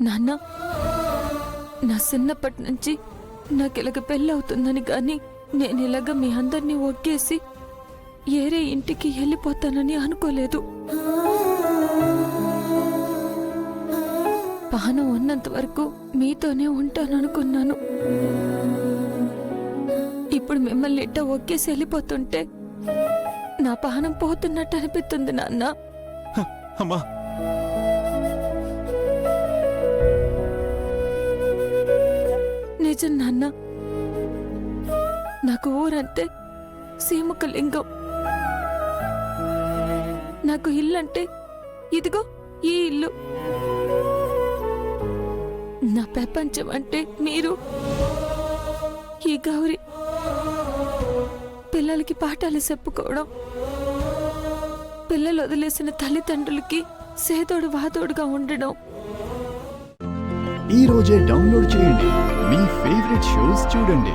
నాన్న, నా చిన్నప్పటి నుంచి నాకిలాగ పెళ్ళవుతుందని కానీ నేనిలాగ మీ అందరినీ ఒగ్గేసి ఏరే ఇంటికి వెళ్ళిపోతానని అనుకోలేదు. పానం ఉన్నంత వరకు మీతోనే ఉంటాననుకున్నాను. ఇప్పుడు మిమ్మల్ని ఇట్ట ఒగ్గేసి వెళ్ళిపోతుంటే నా పానం పోతున్నట్టు అనిపిస్తుంది నాన్న. అమ్మా, నిజం నాన్న, నాకు ఊరంటే సీముక లింగం. నాకు ఇల్లంటే ఇదిగో ఈ ఇల్లు. నా ప్రపంచం అంటే మీరు, ఈ గౌరి. పిల్లలకి పాఠాలు చెప్పుకోవడం, పిల్లలు వదిలేసిన తల్లిదండ్రులకి సేదోడు వాదోడుగా ఉండడం. ఈ రోజే డౌన్లోడ్ చేయండి, మీ ఫేవరెట్ షోస్ చూడండి.